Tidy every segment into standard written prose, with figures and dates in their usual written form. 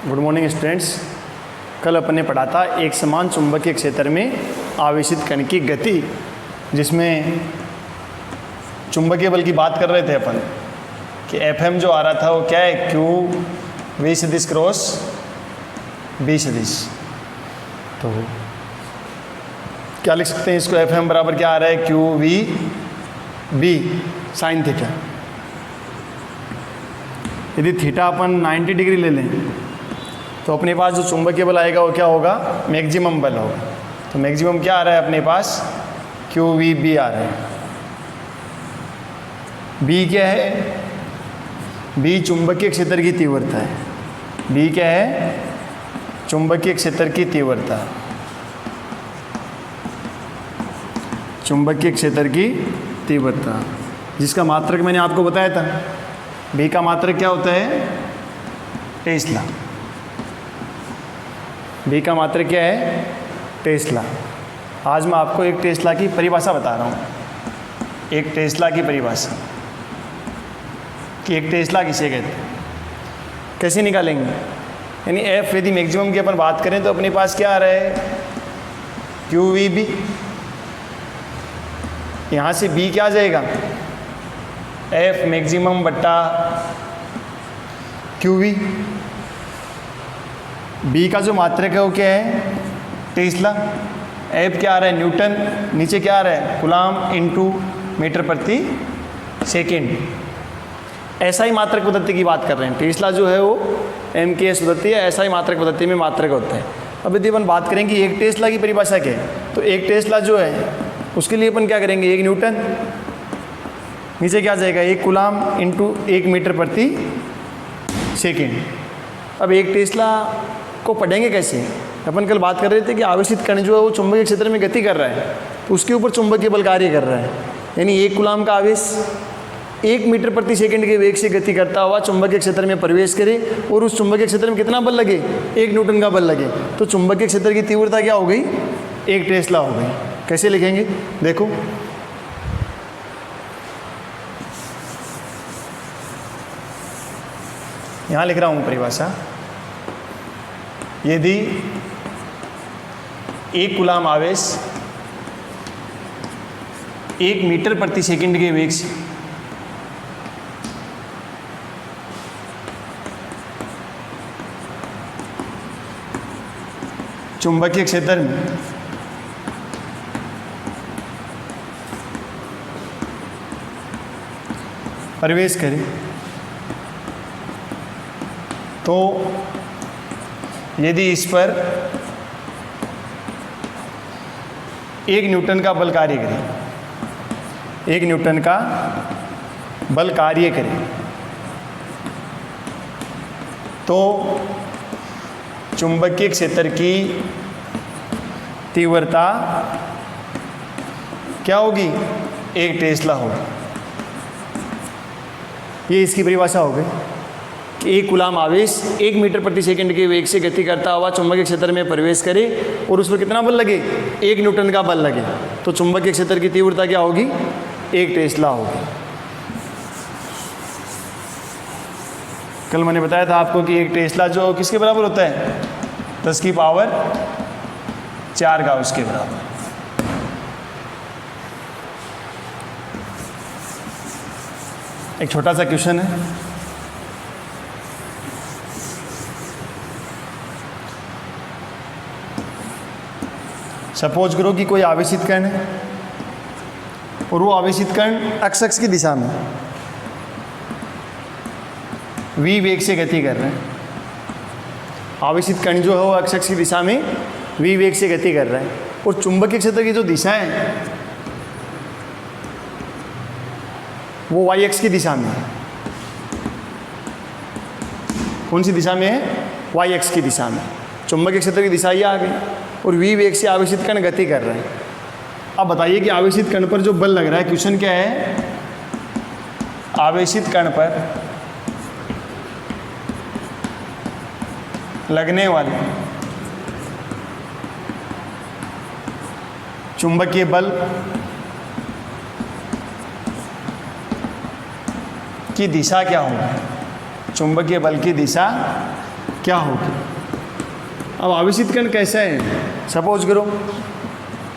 Good morning students. कल अपन ने पढ़ा था एक समान चुंबकीय क्षेत्र में आवेशित कण की गति, जिसमें चुंबकीय बल की बात कर रहे थे अपन कि Fm जो आ रहा था वो क्या है, Q V सदिश क्रॉस B सदिश। तो क्या लिख सकते हैं इसको, Fm बराबर क्या आ रहा है, Q V B sine theta. यदि थीटा अपन 90 डिग्री ले लें तो अपने पास जो चुंबकीय बल आएगा वो क्या होगा, मैक्सिमम बल होगा। तो मैक्सिमम क्या आ रहा है अपने पास, क्यू वी बी आ रहा है। बी क्या है, बी चुंबकीय क्षेत्र की तीव्रता है। बी क्या है, चुंबकीय क्षेत्र की तीव्रता, चुंबकीय क्षेत्र की तीव्रता, जिसका मात्रक मैंने आपको बताया था। बी का मात्रक क्या होता है, टेस्ला। बी का मात्रक क्या है, टेस्ला। आज मैं आपको एक टेस्ला की परिभाषा बता रहा हूँ। एक टेस्ला की परिभाषा कि एक टेस्ला किसे कहते हैं, कैसे निकालेंगे। यानी एफ यदि मैक्सिमम की अपन बात करें तो अपने पास क्या आ रहा है, क्यू वी बी। यहाँ से बी क्या आ जाएगा, एफ मैक्सिमम बट्टा क्यू वी। बी का जो मात्रक है वो क्या है, टेस्ला। एफ क्या आ रहा है, न्यूटन। नीचे क्या आ रहा है, कूलाम इनटू मीटर प्रति सेकेंड। ऐसा ही मात्रक पद्धति की बात कर रहे हैं। टेस्ला जो है वो MKS पद्धति है, ऐसा ही मात्रक पद्धति में मात्रक होता है। अब यदि अपन बात करें कि एक टेस्ला की परिभाषा क्या है, तो एक टेस्ला जो है उसके लिए अपन क्या करेंगे, एक न्यूटन, नीचे क्या आ जाएगा, एक कूलाम इनटू 1 मीटर प्रति सेकेंड। अब एक टेस्ला को पढ़ेंगे कैसे, अपन कल बात कर रहे थे कि आवेशित कण जो है वो चुंबकीय क्षेत्र में गति कर रहा है, तो उसके ऊपर चुंबकीय बल कार्य कर रहा है। यानी एक कूलाम का आवेश 1 मीटर प्रति सेकंड के वेग से गति करता हुआ चुंबकीय क्षेत्र में प्रवेश करे और उस चुंबकीय क्षेत्र में कितना बल लगे, 1 न्यूटन का बल लगे, तो चुंबकीय क्षेत्र की तीव्रता क्या हो गई, 1 टेस्ला हो गई। कैसे लिखेंगे, देखो यहाँ लिख रहा हूँ परिभाषा। यदि एक कूलाम आवेश 1 मीटर प्रति सेकंड के वेग से चुंबकीय क्षेत्र में प्रवेश करे तो यदि इस पर 1 न्यूटन का बल कार्य करे, 1 न्यूटन का बल कार्य करे, तो चुंबकीय क्षेत्र की तीव्रता क्या होगी, 1 टेस्ला होगी। ये इसकी परिभाषा हो गई कि एक कूलाम आवेश 1 मीटर प्रति सेकंड के वेग से गति करता हुआ चुंबकीय क्षेत्र में प्रवेश करे और उस पर कितना बल लगे, 1 न्यूटन का बल लगे, तो चुंबकीय क्षेत्र की तीव्रता क्या होगी, 1 टेस्ला होगी। कल मैंने बताया था आपको कि 1 टेस्ला जो किसके बराबर होता है, 10 की पावर 4 का उसके बराबर। एक छोटा सा क्वेश्चन है, सपोज करो कि कोई आवेशित कण है और वो आवेशित कण x अक्ष की दिशा में v वेग से गति कर रहे हैं। आवेशित कण जो है वो x अक्ष की दिशा में v वेग से गति कर रहा है और चुंबकीय क्षेत्र की जो दिशा है वो y अक्ष की दिशा में है। कौन सी दिशा में है, y अक्ष की दिशा में। चुंबकीय क्षेत्र की दिशा ये आ गई और v वेग से आवेशित कण गति कर रहे हैं। अब बताइए कि आवेशित कण पर जो बल लग रहा है, क्वेश्चन क्या है, आवेशित कण पर लगने वाले चुंबकीय बल की दिशा क्या होगी, चुंबकीय बल की दिशा क्या होगी। अब आवेशित कण कैसा है, सपोज करो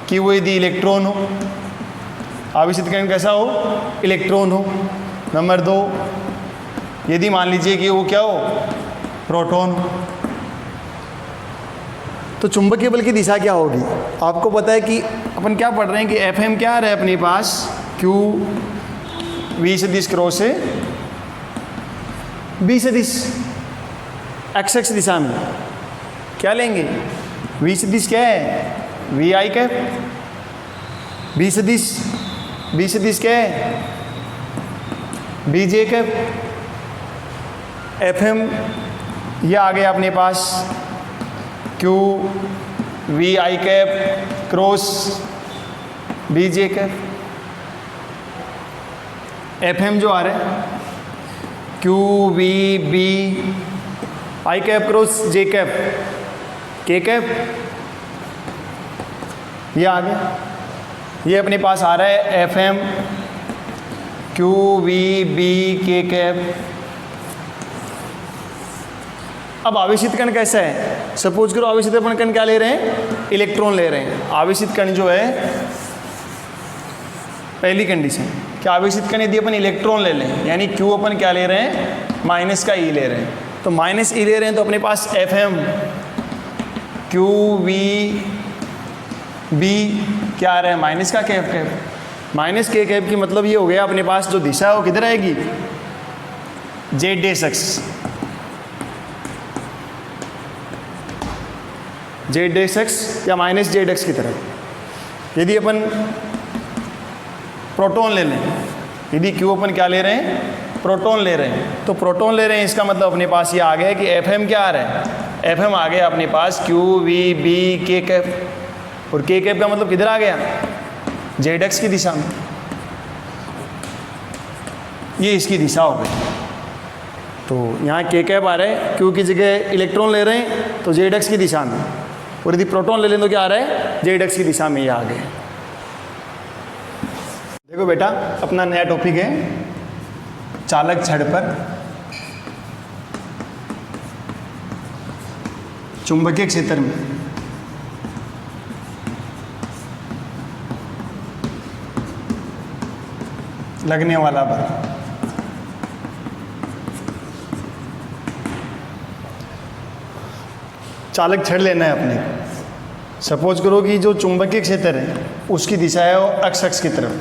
कि वो यदि इलेक्ट्रॉन हो, आवेशित कण कैसा हो, इलेक्ट्रॉन हो। नंबर 2, यदि मान लीजिए कि वो क्या हो, प्रोटॉन हो, तो चुंबकीय बल की दिशा क्या होगी। आपको पता है कि अपन क्या पढ़ रहे हैं कि Fm क्या आ रहा है अपने पास, Q V सदिश क्रॉस है B सदिश x दिशा में क्या लेंगे, V सदिश क्या है, वी आई कैप, B सदिश क्या है, बी जे कैप, Fm ये आ गया अपने पास Q V I cap cross B J cap. Fm जो आ रहा है Q V B I cap cross J cap K cap, ये आ गया। ये अपने पास आ रहा है Fm Q वी बी के कैप। अब आवेशित कण कैसा है, सपोज करो आवेशित अपन कण क्या ले रहे हैं, इलेक्ट्रॉन ले रहे हैं। आवेशित कण जो है, पहली कंडीशन कि आवेशित कण यदि अपन इलेक्ट्रॉन ले लें, यानी Q अपन क्या ले रहे हैं, माइनस का E ले रहे हैं, तो माइनस E ले रहे हैं तो अपने पास Fm Q वी बी क्या आ रहा है, माइनस का कैप कैप, माइनस के कैप की मतलब ये हो गया अपने पास जो दिशा है वो किधर आएगी, Z dash x, Z dash x या माइनस जेड एक्स की तरफ। यदि अपन प्रोटॉन ले लें, यदि Q अपन क्या ले रहे हैं, प्रोटॉन ले रहे हैं, तो प्रोटॉन ले रहे हैं, इसका मतलब अपने पास ये आ गया कि Fm क्या आ रहा है, Fm आ गया अपने पास Q वी बी के कैप, और के कैप का मतलब किधर आ गया, जेड एक्स की दिशा में। ये इसकी दिशा हो गई। तो यहाँ के कैप आ रहा है, Q की जगह इलेक्ट्रॉन ले रहे हैं तो जेड एक्स की दिशा में, और यदि प्रोटॉन ले लें तो क्या आ रहा है, जेड एक्स की दिशा में ये आ गए। देखो बेटा, अपना नया टॉपिक है चालक छड़ पर चुंबकीय क्षेत्र में लगने वाला बल। चालक छड़ लेना है अपने को। सपोज करो कि जो चुंबकीय क्षेत्र है उसकी दिशा है वो अक्ष की तरफ,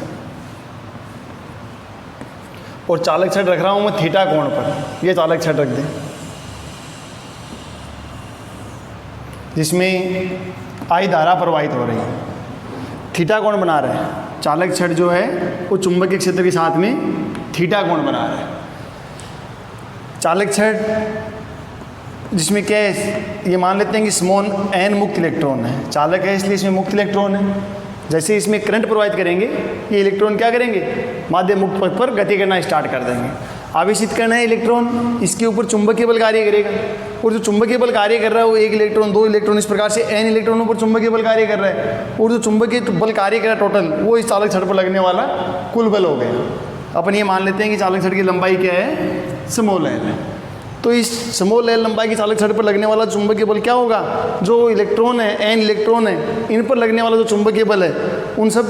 और चालक छड़ रख रहा हूँ मैं थीटा कोण पर। ये चालक छड़ रख दें जिसमें आई धारा प्रवाहित हो रही है, थीटा कोण बना रहा है। चालक छड़ जो है वो चुंबकीय क्षेत्र के साथ में थीटा कोण बना रहा है। चालक छड़ जिसमें क्या है, ये मान लेते हैं कि स्मॉल n मुक्त इलेक्ट्रॉन है, चालक है इसलिए इसमें मुक्त इलेक्ट्रॉन है। जैसे इसमें करंट प्रवाहित करेंगे, ये इलेक्ट्रॉन क्या करेंगे, माध्य मुक्त पथ पर गति करना स्टार्ट कर देंगे। आवेशित कण है इलेक्ट्रॉन, इसके ऊपर चुंबकीय बल कार्य करेगा, और जो चुंबकीय बल कार्य कर रहा है वो एक इलेक्ट्रॉन, दो इलेक्ट्रॉन, इस प्रकार से n इलेक्ट्रॉनों पर चुंबकीय बल कार्य कर रहा है। और जो चुंबकीय बल कार्य कर रहा है टोटल, वो इस चालक छड़ पर लगने वाला कुल बल हो गया। अपन ये मान लेते हैं कि चालक छड़ की लंबाई क्या है, स्मॉल l है। तो इस स्मॉल l लंबाई की चालक छड़ पर लगने वाला चुंबकीय बल क्या होगा, जो इलेक्ट्रॉन है, n इलेक्ट्रॉन है, इन पर लगने वाला जो चुंबकीय बल है, उन सब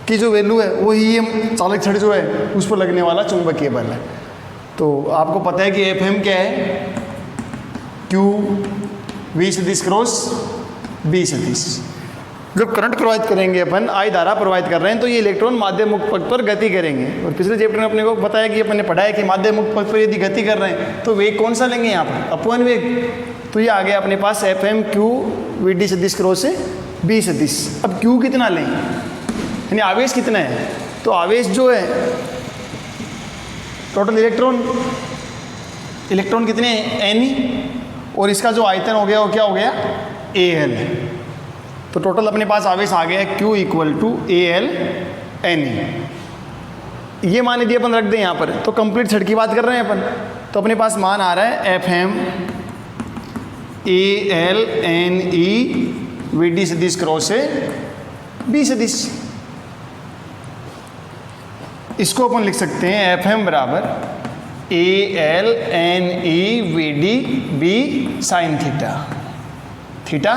की जो वैल्यू है वही ये चालक छड़ जो है उस पर लगने वाला चुंबकीय बल है। तो आपको पता है कि Fm क्या है, Q V सदिश क्रॉस B सदिश। जब करंट प्रवाहित करेंगे अपन, आई धारा प्रवाहित कर रहे हैं, तो ये इलेक्ट्रॉन माध्य मुक्त पथ पर गति करेंगे। और पिछले चैप्टर में अपने को बताया कि अपन ने पढ़ा है कि माध्य मुक्त पथ पर यदि गति कर रहे हैं तो वेग कौन सा लेंगे यहाँ पर, अपवन वेग। तो ये आ गया अपने पास Fm Q V D सदिश क्रॉस से B सदिश। अब Q कितना लें, यानी आवेश कितना है, तो आवेश जो है टोटल इलेक्ट्रॉन कितने हैं, N, और इसका जो आयतन हो गया वो क्या हो गया, Al। तो टोटल अपने पास आवेश आ गया Q equal to Al Ne। ये मान यदि अपन रख दें यहाँ पर, तो कंप्लीट छड़ की बात कर रहे हैं अपन, तो अपने पास मान आ रहा है Fm Al Ne VD सदिश क्रॉस से B सदिश। इसको अपन लिख सकते हैं Fm बराबर ALNEVDB साइन थीटा। थीटा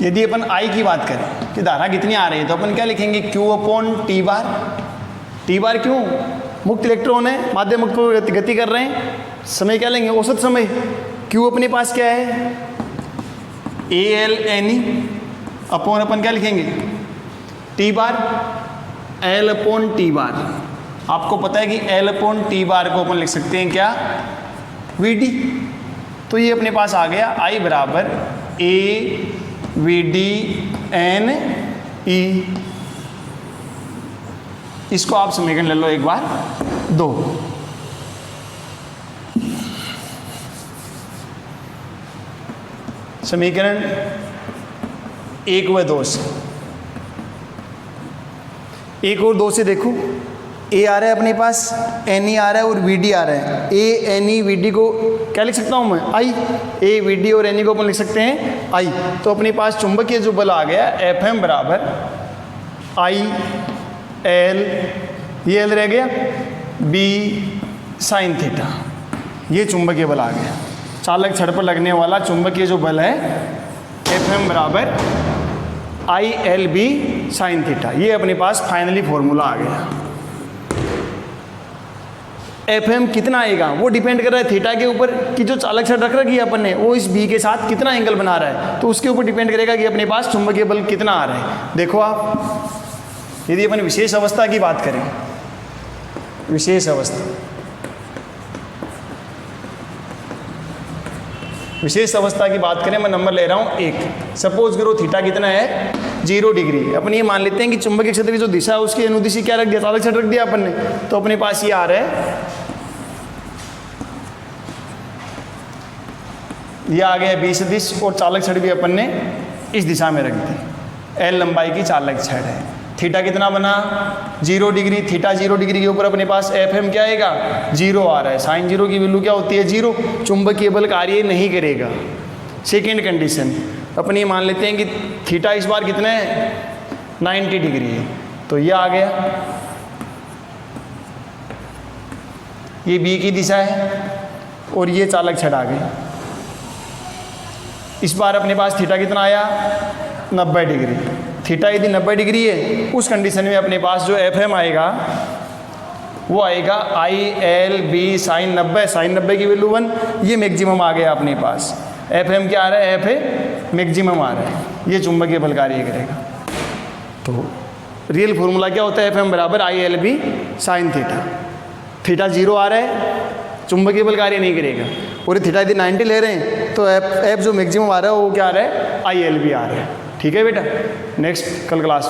यदि अपन I की बात करें कि धारा कितनी आ रही है तो अपन क्या लिखेंगे, Q upon T bar. T bar क्यों, मुक्त इलेक्ट्रॉन है, माध्य मुक्त को गति कर रहे हैं, समय क्या लेंगे, औसत समय। Q अपने पास क्या है, ALNE अपॉन अपन क्या लिखेंगे, T bar, L upon T bar. आपको पता है कि L अपॉन टी बार को अपन लिख सकते हैं क्या, VD। तो ये अपने पास आ गया I बराबर AVDNE। इसको आप समीकरण ले लो एक बार, 2। समीकरण 1 व 2 से, 1 और 2 से देखो, A आ रहा है अपने पास, NE आ रहा है और VD आ रहा है। ANE VD को क्या लिख सकता हूँ मैं, I। AVD और NE को अपन लिख सकते हैं I। तो अपने पास चुंबकीय जो बल आ गया FM बराबर IL, ये L रह गया, B साइन थीटा। ये चुंबकीय बल आ गया, चालक छड़ पर लगने वाला चुंबकीय जो बल है FM बराबर ILB साइन थीटा। ये अपने पास फाइनली फॉर्मूला आ गया। FM कितना आएगा वो डिपेंड कर रहा है थीटा के ऊपर कि जो चालक छड़ रख रखी है अपन ने वो इस B के साथ कितना एंगल बना रहा है, तो उसके ऊपर डिपेंड करेगा कि अपने पास चुंबकीय बल कितना आ रहा है। देखो आप, यदि अपन विशेष अवस्था की बात करें, विशेष अवस्था, विशेष अवस्था की बात करें, मैं नंबर ले रहा हूँ 1। सपोज करो थीटा कितना है, 0 डिग्री। अपन ये मान लेते हैं कि चुंबकीय क्षेत्र की जो दिशा है उसकी अनुदिशी क्या रख दिया, चालक छड़ रख दिया अपन ने। तो अपने पास ये आ रहा है, ये आ गया 20 दिश और चालक छड़ भी अपन ने इस दिशा में रख दी। L लंबाई की चालक छड़ है। थीटा कितना बना, 0 डिग्री। थीटा 0 डिग्री के ऊपर अपने पास FM क्या आएगा, 0 आ रहा है। साइन 0 की वैल्यू क्या होती है, 0। चुंबकीय बल कार्य नहीं करेगा। सेकेंड कंडीशन, अपन ये मान लेते हैं कि थीटा इस बार कितना है, 90 डिग्री है। तो ये आ गया, ये B की दिशा है और ये चालक छड़ आ गई। इस बार अपने पास थीटा कितना आया, 90 डिग्री। थीटा यदि 90 डिग्री है, उस कंडीशन में अपने पास जो FM आएगा वो आएगा ILB साइन 90। साइन 90 की वैल्यू 1, ये मैक्सिमम आ गया अपने पास। FM क्या आ रहा है, FA मैक्सिमम आ रहा है। ये चुंबकीय बल कार्य करेगा। तो रियल फॉर्मूला क्या होता है, FM बराबर ILB साइन थीटा। थीटा 0 आ रहा है, चुंबकीय बल कार्य नहीं करेगा। और थीटा यदि 90 ले रहे हैं तो F जो मैक्सिमम आ रहा है वो क्या आ रहा है, ILB आ रहा है। ठीक है बेटा, नेक्स्ट कल क्लास।